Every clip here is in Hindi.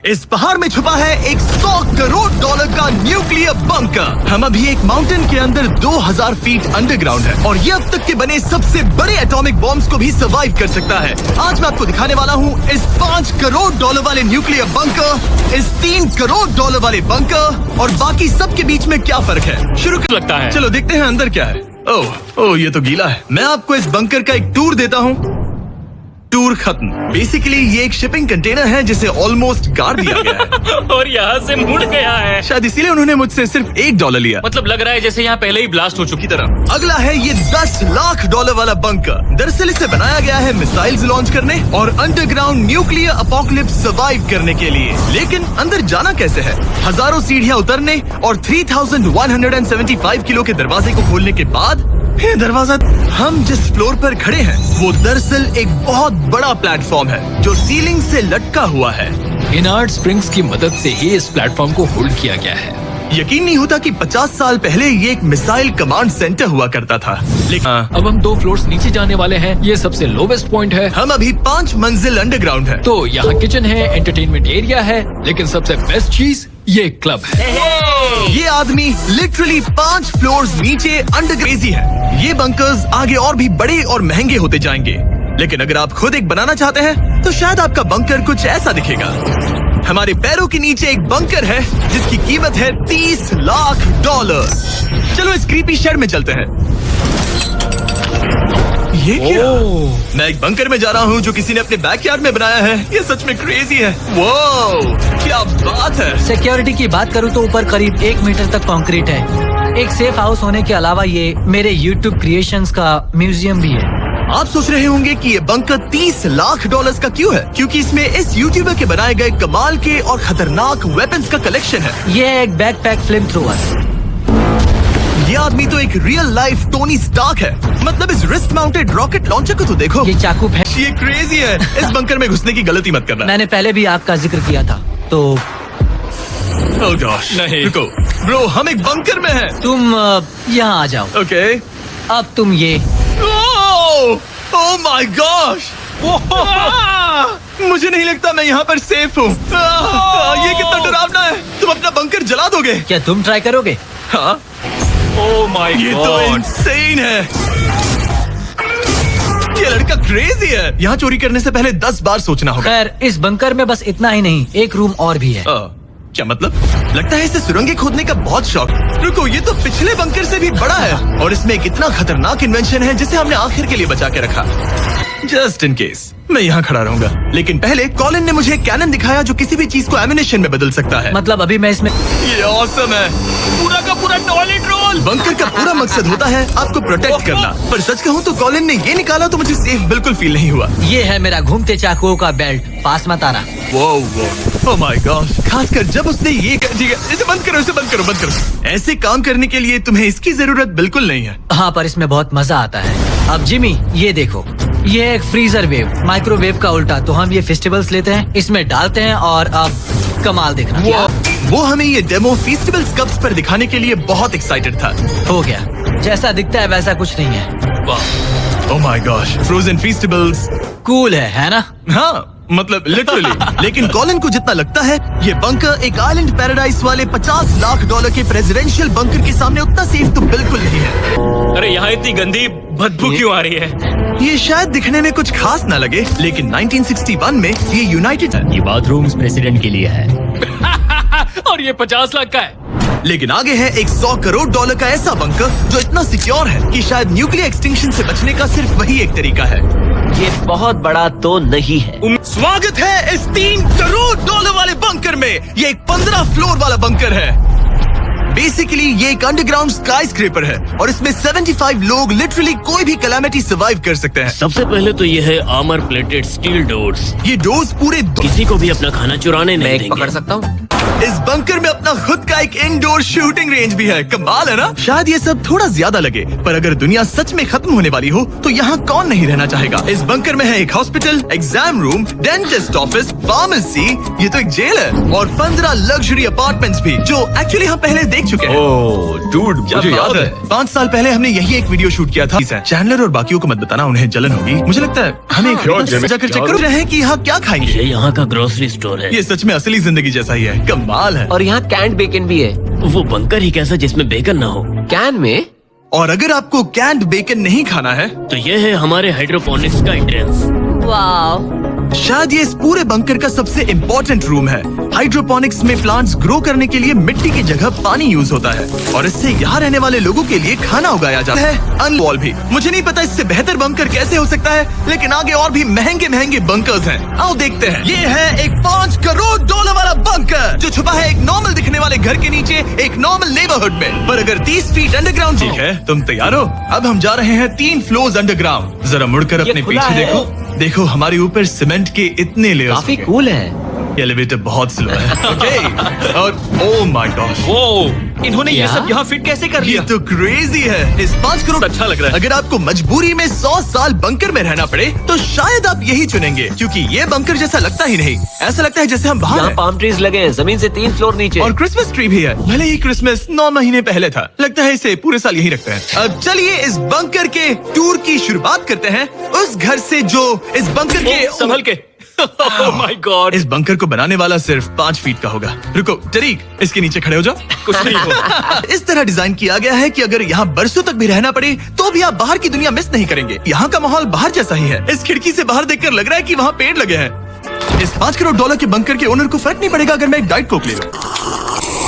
इस पहाड़ में छुपा है एक 100 करोड़ डॉलर का न्यूक्लियर बंकर। हम अभी एक माउंटेन के अंदर 2000 फीट अंडरग्राउंड है और ये अब तक के बने सबसे बड़े एटॉमिक बॉम्ब्स को भी सर्वाइव कर सकता है। आज मैं आपको दिखाने वाला हूँ इस 5 करोड़ डॉलर वाले न्यूक्लियर बंकर, इस 3 करोड़ डॉलर वाले बंकर और बाकी सब के बीच में क्या फर्क है। शुरू कर लगता है, चलो देखते हैं अंदर क्या है। ओह ये तो गीला है। मैं आपको इस बंकर का एक टूर देता हूँ। टूर खत्म। बेसिकली ये एक शिपिंग कंटेनर है जिसे ऑलमोस्ट गाड़ दिया गया है और यहाँ से मुड़ गया है। शायद इसीलिए उन्होंने मुझसे सिर्फ $1 लिया। मतलब लग रहा है जैसे यहाँ पहले ही ब्लास्ट हो चुकी तरह। अगला है ये $10 लाख वाला बंकर। दरअसल इसे बनाया गया है मिसाइल्स लॉन्च करने और अंडरग्राउंड न्यूक्लियर अपोकलिप्स सर्वाइव करने के लिए। लेकिन अंदर जाना कैसे है? हजारों सीढ़ियाँ उतरने और 3175 किलो के दरवाजे को खोलने के बाद ये दरवाजा। हम जिस फ्लोर पर खड़े हैं वो दरअसल एक बहुत बड़ा प्लेटफॉर्म है जो सीलिंग से लटका हुआ है। इनार्ड स्प्रिंग्स की मदद से ही इस प्लेटफॉर्म को होल्ड किया गया है। यकीन नहीं होता कि 50 साल पहले ये एक मिसाइल कमांड सेंटर हुआ करता था। लेकिन अब हम 2 फ्लोर्स नीचे जाने वाले हैं। ये सबसे लोवेस्ट पॉइंट है। हम अभी 5 मंजिल अंडरग्राउंड है। तो यहाँ किचन है, एंटरटेनमेंट एरिया है, लेकिन सबसे बेस्ट चीज ये क्लब है। ये आदमी लिटरली 5 फ्लोर्स नीचे अंडरग्रेजी है। ये बंकर्स आगे और भी बड़े और महंगे होते जाएंगे, लेकिन अगर आप खुद एक बनाना चाहते हैं तो शायद आपका बंकर कुछ ऐसा दिखेगा। हमारे पैरों के नीचे एक बंकर है जिसकी कीमत है $30 लाख। चलो इस क्रीपी शेड में चलते हैं। ये क्या? मैं एक बंकर में जा रहा हूँ जो किसी ने अपने बैकयार्ड में बनाया है। ये सच में क्रेजी है। वो क्या बात है। सिक्योरिटी की बात करूँ तो ऊपर करीब 1 मीटर तक कंक्रीट है। एक सेफ हाउस होने के अलावा ये मेरे YouTube क्रिएशंस का म्यूजियम भी है। आप सोच रहे होंगे कि ये बंकर $30 लाख का क्यों है? क्योंकि इसमें इस यूट्यूबर के बनाए गए कमाल के और खतरनाक वेपन्स का कलेक्शन है। ये है एक बैकपैक फ्लेम थ्रोवर। ये आदमी तो एक रियल लाइफ टोनी स्टार्क है। मतलब इस रिस्ट माउंटेड रॉकेट लॉन्चर को तो देखो। ये चाकू है। ये क्रेजी है। इस बंकर में घुसने की गलती मत करना। मैंने पहले भी आपका जिक्र किया था तो। ओह गॉश, नहीं रुको ब्रो, हम एक बंकर में हैं। तुम यहाँ आ जाओ। ओके अब तुम ये। ओह माय गॉश, मुझे नहीं लगता मैं यहाँ पर सेफ हूँ। ये कितना डरावना है। तुम अपना बंकर जला दोगे? क्या तुम ट्राई करोगे? हाँ। ओह माय ये तो गॉड, इंसेन है। ये लड़का क्रेजी है। यहाँ चोरी करने से पहले 10 बार सोचना होगा। खैर, इस बंकर में बस इतना ही नहीं, एक रूम और भी है। क्या मतलब? लगता है इसे सुरंगें खोदने का बहुत शौक। रुको, ये तो पिछले बंकर से भी बड़ा है और इसमें एक इतना खतरनाक इन्वेंशन है जिसे हमने आखिर के लिए बचा के रखा। जस्ट इन केस मैं यहाँ खड़ा रहूंगा। लेकिन पहले कॉलिन ने मुझे कैनन दिखाया जो किसी भी चीज को एमिनेशन में बदल सकता है। मतलब अभी मैं इसमें। ये ऑसम है। पूरा का पूरा टॉयलेट रोल। बंकर का पूरा मकसद होता है आपको प्रोटेक्ट करना, पर सच कहूँ तो कॉलिन ने ये निकाला तो मुझे सेफ बिल्कुल फील नहीं हुआ। ये है मेरा घूमते चाकुओं का बेल्ट, पास मत आना। ओह माय गॉड, खासकर जब उसने ये कर दिया। इसे बंद करो, इसे बंद करो, बंद करो। ऐसे काम करने के लिए तुम्हें इसकी जरूरत बिल्कुल नहीं है। हाँ, पर इसमें बहुत मजा आता है। अब जिमी ये देखो, ये है एक फ्रीजर वेव, माइक्रोवेव का उल्टा। तो हम ये फेस्टिवल्स लेते हैं, इसमें डालते हैं और अब कमाल देखना। वो हमें ये डेमो फेस्टिवल्स कप्स पर दिखाने के लिए बहुत एक्साइटेड था। हो गया, जैसा दिखता है वैसा कुछ नहीं है। Oh my gosh, frozen festivals cool है ना? हाँ, मतलब लिटरली। लेकिन कॉलिन को जितना लगता है ये बंकर एक आइलैंड पैराडाइज वाले $50 लाख के प्रेसिडेंशियल बंकर के सामने उतना सेफ तो बिल्कुल नहीं है। अरे यहाँ इतनी गंदी बदबू क्यों आ रही है? ये शायद दिखने में कुछ खास ना लगे, लेकिन 1961 में ये यूनाइटेड है। ये बाथरूम्स प्रेसिडेंट के लिए है और ये 50 लाख का है। लेकिन आगे है एक $100 करोड़ का ऐसा बंकर जो इतना सिक्योर है कि शायद न्यूक्लियर एक्सटिंक्शन से बचने का सिर्फ वही एक तरीका है। ये बहुत बड़ा तो नहीं है। स्वागत है इस $3 करोड़ वाले बंकर में। ये एक 15 फ्लोर वाला बंकर है। बेसिकली ये एक अंडरग्राउंड स्काईस्क्रेपर है और इसमें 75 लोग लिटरली कोई भी कैलामिटी सर्वाइव कर सकते हैं। सबसे पहले तो ये है आर्मर प्लेटेड स्टील डोर्स। ये डोर्स पूरे किसी को भी अपना खाना चुराने नहीं देंगे। पकड़ सकता हूँ। इस बंकर में अपना खुद का एक इंडोर शूटिंग रेंज भी है। कमाल है ना? शायद ये सब थोड़ा ज्यादा लगे, पर अगर दुनिया सच में खत्म होने वाली हो तो यहाँ कौन नहीं रहना चाहेगा। इस बंकर में है एक hospital, exam room, dentist office, pharmacy, ये तो एक जेल है और 15 लग्जरी अपार्टमेंट्स भी, जो एक्चुअली हम पहले देख चुके हैं। ओह डूड, क्या मुझे बात याद है। है। 5 साल पहले हमने यही एक वीडियो शूट किया था। चैंडलर और बाकियों को मत बताना, उन्हें जलन होगी। मुझे लगता है हमें जाकर चेक कर रहे हैं कि यहाँ क्या खाएंगे। ये यहाँ का ग्रोसरी स्टोर है। ये सच में असली जिंदगी जैसा ही है, कमाल है। और यहाँ कैंड बेकन भी है। वो बंकर ही कैसा जिसमें बेकन ना हो। कैन में? और अगर आपको कैंड बेकन नहीं खाना है, तो ये है हमारे हाइड्रोपोनिक्स का एंट्रेंस। वाह, शायद ये इस पूरे बंकर का सबसे इम्पोर्टेंट रूम है। हाइड्रोपोनिक्स में प्लांट्स ग्रो करने के लिए मिट्टी की जगह पानी यूज होता है और इससे यहाँ रहने वाले लोगों के लिए खाना उगाया जाता है। अनवॉल भी। मुझे नहीं पता इससे बेहतर बंकर कैसे हो सकता है, लेकिन आगे और भी महंगे महंगे बंकर्स हैं। आओ देखते हैं। ये है एक $5 करोड़ वाला बंकर जो छुपा है एक नॉर्मल दिखने वाले घर के नीचे एक नॉर्मल नेबरहुड में, पर अगर 30 फीट अंडरग्राउंड। ठीक है, तुम तैयार हो? अब हम जा रहे हैं 3 फ्लोर्स अंडरग्राउंड। जरा मुड़कर अपने खुला पीछे है। देखो हमारे ऊपर सीमेंट के इतने लेयर्स। काफी कूल है। एलिवेटर बहुत स्लो है। ओके। और ओह माय गॉड, वो इन्होंने ये क्या? सब यहाँ फिट कैसे कर ये लिया? तो क्रेजी है। इस 5 करोड़ अच्छा लग रहा है। अगर आपको मजबूरी में 100 साल बंकर में रहना पड़े तो शायद आप यही चुनेंगे, क्योंकि ये बंकर जैसा लगता ही नहीं। ऐसा लगता है जैसे हम बाहर यहाँ हैं। पाम ट्रीज लगे हैं, जमीन से 3 फ्लोर नीचे। और क्रिसमस ट्री भी है। भले ही क्रिसमस 9 महीने पहले था, लगता है इसे पूरे साल यही रखते हैं। अब चलिए इस बंकर के टूर की शुरुआत करते हैं उस घर से जो इस बंकर के संभल के। Oh my God! इस बंकर को बनाने वाला सिर्फ 5 फीट का होगा। रुको टरीक, इसके नीचे खड़े हो जाओ। कुछ नहीं हो। इस तरह डिजाइन किया गया है कि अगर यहाँ बरसों तक भी रहना पड़े तो भी आप बाहर की दुनिया मिस नहीं करेंगे। यहाँ का माहौल बाहर जैसा ही है। इस खिड़की से बाहर देखकर लग रहा है कि वहाँ पेड़ लगे हैं। इस $5 करोड़ के बंकर के ओनर को फर्क नहीं पड़ेगा अगर मैं एक डाइट कोक ले लूं।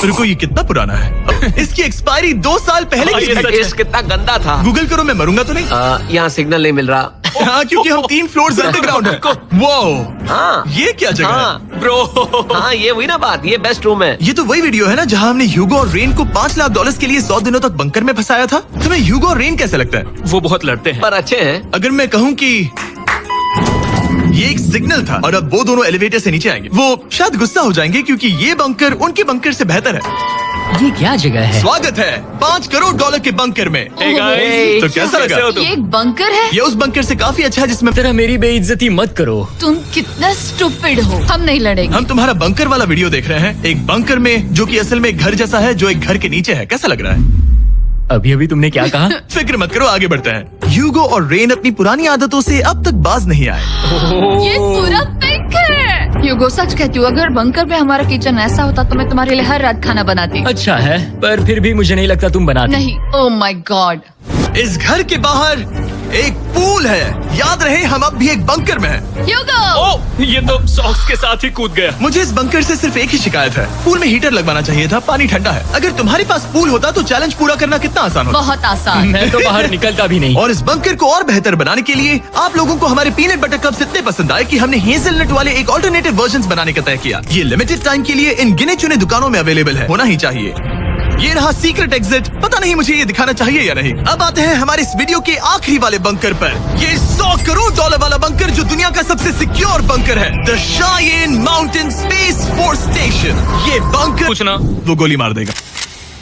रुको, ये कितना पुराना है? इसकी एक्सपायरी 2 साल पहले की ये है। सच टेस्ट कितना गंदा था। गूगल करो, मैं मरूंगा तो नहीं। यहाँ सिग्नल नहीं मिल रहा। हाँ, क्योंकि हम 3 फ्लोर्स अंडरग्राउंड है। वो हाँ ये क्या जगह है? हाँ ब्रो, हाँ, ये हुई ना बात। ये बेस्ट रूम है। ये तो वही वीडियो है ना जहाँ हमने ह्यूगो और रेन को $5 लाख के लिए 100 दिनों तक बंकर में फंसाया था। तुम्हें ह्यूगो और रेन कैसे लगता है? वो बहुत लड़ते हैं। पर अच्छे हैं। अगर मैं कहूँ कि ये एक सिग्नल था और अब वो दोनों एलिवेटर से नीचे आएंगे, वो शायद गुस्सा हो जाएंगे क्योंकि ये बंकर उनके बंकर से बेहतर है। ये क्या जगह है? स्वागत है $5 करोड़ के बंकर में। Hey guys, तो कैसा लगा? कैसे हो तुम? ये एक बंकर है? ये उस बंकर से काफी अच्छा है जिसमें तरह मेरी बेइज्जती मत करो। तुम कितना स्टूपिड हो। हम नहीं लड़ेंगे। हम तुम्हारा बंकर वाला वीडियो देख रहे हैं, एक बंकर में जो कि असल में एक घर जैसा है जो एक घर के नीचे है। कैसा लग रहा है? अभी अभी तुमने क्या कहा? फिक्र मत करो, आगे बढ़ते हैं। ह्यूगो और रेन अपनी पुरानी आदतों से अब तक बाज नहीं आए। ये पूरा पिंक है। ह्यूगो, सच कहती हूँ, अगर बंकर में हमारा किचन ऐसा होता तो मैं तुम्हारे लिए हर रात खाना बनाती। अच्छा है, पर फिर भी मुझे नहीं लगता तुम बनाती। नहीं। Oh my God. इस घर के बाहर एक पूल है। याद रहे हम अब भी एक बंकर में हैं। ह्यूगो, ओ, ये तो सॉक्स के साथ ही कूद गया। मुझे इस बंकर से सिर्फ एक ही शिकायत है, पूल में हीटर लगवाना चाहिए था, पानी ठंडा है। अगर तुम्हारे पास पूल होता तो चैलेंज पूरा करना कितना आसान होता। बहुत आसान। मैं तो बाहर निकलता भी नहीं। और इस बंकर को और बेहतर बनाने के लिए आप लोगों को हमारे पीनट बटर कप्स इतने पसंद आए कि हमने हेजलनट वाले एक ऑल्टरनेटिव वर्जन बनाने का तय किया। ये लिमिटेड टाइम के लिए इन गिने चुने दुकानों में अवेलेबल है, होना ही चाहिए। ये रहा सीक्रेट एग्जिट। पता नहीं मुझे ये दिखाना चाहिए या नहीं। अब आते हैं हमारे इस वीडियो के आखिरी वाले बंकर पर। ये $100 करोड़ वाला बंकर जो दुनिया का सबसे सिक्योर बंकर है, the Cheyenne mountain space force station. ये बंकर पूछना। वो गोली मार देगा।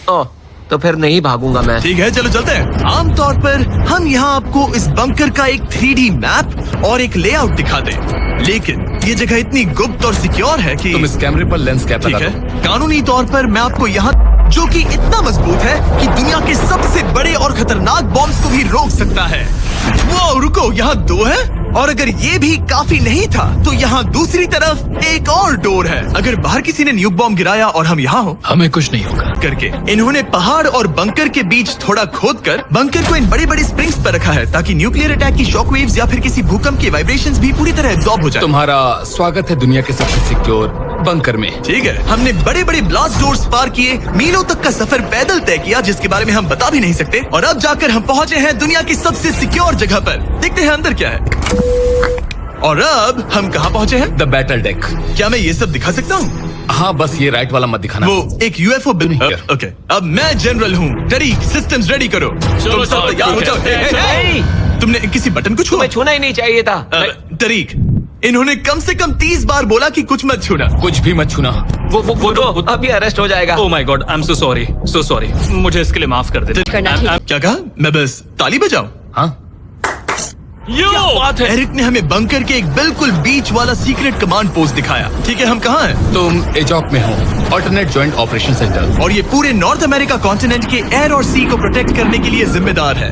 ओह, तो फिर नहीं भागूंगा मैं। ठीक है, चलो चलते हैं। आमतौर पर हम यहाँ आपको इस बंकर का एक 3D मैप और एक लेआउट दिखाते हैं, लेकिन ये जगह इतनी गुप्त और सिक्योर है कि तुम इस कैमरे पर लेंस कैप ठीक लगा है, दो। कानूनी तौर पर मैं आपको यहाँ, जो कि इतना मजबूत है कि दुनिया के सबसे बड़े और खतरनाक बॉम्ब्स को भी रोक सकता है। वो रुको, यहाँ 2 है और अगर ये भी काफी नहीं था तो यहाँ दूसरी तरफ एक और डोर है। अगर बाहर किसी ने न्यूक बॉम्ब गिराया और हम यहाँ हो हमें कुछ नहीं होगा। करके इन्होंने पहाड़ और बंकर के बीच थोड़ा खोदकर बंकर को इन बड़ी बड़ी स्प्रिंग्स पर रखा है ताकि न्यूक्लियर अटैक की शॉक वेव्स या फिर किसी भूकंप के वाइब्रेशंस भी पूरी तरह एब्जॉर्ब हो जाए। तुम्हारा स्वागत है दुनिया के सबसे सिक्योर बंकर में। ठीक है, हमने बड़े बड़े ब्लास्ट डोर्स पार किए, मीलों तक का सफर पैदल तय किया जिसके बारे में हम बता भी नहीं सकते, और अब जाकर हम पहुंचे हैं दुनिया की सबसे सिक्योर जगह पर। देखते हैं अंदर क्या है। और अब हम कहाँ पहुंचे हैं? The battle deck. क्या मैं ये सब दिखा सकता हूँ? हाँ, बस ये राइट वाला मत दिखाना। वो एक यूएफओ ओके, अब मैं जनरल हूँ। टरीक, सिस्टम्स रेडी करो। तुम सब तैयार हो जाओ। तुमने किसी बटन को छुआ? तुम्हें छूना ही नहीं चाहिए था। टरीक, इन्होंने कम से कम 30 बार बोला कि कुछ मत छूना। कुछ भी मत छूना। वो अभी अरेस्ट हो जाएगा। Oh my God, I am so sorry. मुझे इसके लिए माफ कर दे। करना ठीक। क्या कहा? मैं बस ताली बजाऊं? हाँ, बात है? एरिक ने हमें बंकर के एक बिल्कुल बीच वाला सीक्रेट कमांड पोस्ट दिखाया। ठीक है, हम कहाँ हैं? तुम एजॉक में हो, ऑल्टरनेट जॉइंट ऑपरेशन सेंटर। और ये पूरे नॉर्थ अमेरिका कॉन्टिनेंट के एयर और सी को प्रोटेक्ट करने के लिए जिम्मेदार है।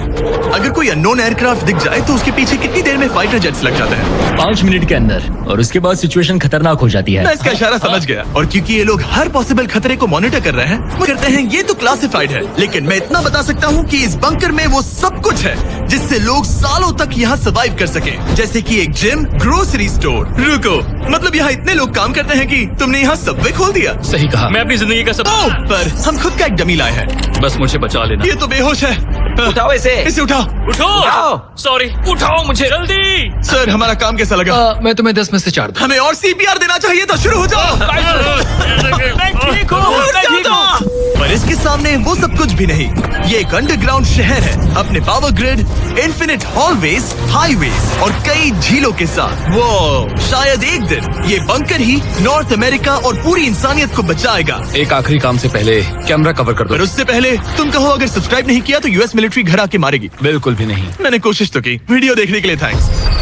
अगर कोई अननोन एयरक्राफ्ट दिख जाए तो उसके पीछे कितनी देर में फाइटर जेट्स लग जाते हैं? 5 मिनट के अंदर, और उसके बाद सिचुएशन खतरनाक हो जाती है। मैं इसका इशारा समझ गया। और क्योंकि ये लोग हर पॉसिबल खतरे को मॉनिटर कर रहे हैं, वो कहते हैं ये तो क्लासिफाइड है, लेकिन मैं इतना बता सकता हूँ कि इस बंकर में वो सब कुछ है जिससे लोग सालों तक यहाँ सर्वाइव कर सके, जैसे कि एक जिम, ग्रोसरी स्टोर। रुको, मतलब यहाँ इतने लोग काम करते हैं कि तुमने यहाँ सबवे खोल दिया? सही कहा। मैं अपनी जिंदगी का सब पर हम खुद का एक डमी लाए हैं। बस मुझे बचा लेना। ये तो बेहोश है। उठाओ इसे। इसे उठाओ। उठाओ। सॉरी, उठाओ मुझे जल्दी। सर, हमारा काम कैसा लगा? मैं तुम्हें 10 में से 4 दूं। हमें और CPR देना चाहिए था। शुरू हो जाओ। मैं ठीक हूँ। पर इसके सामने वो सब कुछ भी नहीं। ये एक अंडरग्राउंड शहर है, अपने power grid, infinite hallways, highways और कई झीलों के साथ। वो शायद एक दिन ये बंकर ही नॉर्थ अमेरिका और पूरी इंसानियत को बचाएगा। एक आखिरी काम से पहले कैमरा कवर कर पर दो। उससे पहले तुम कहो, अगर सब्सक्राइब नहीं किया तो US मिलिट्री घर आके मारेगी। बिल्कुल भी नहीं। मैंने कोशिश तो की। वीडियो देखने के लिए थैंक्स।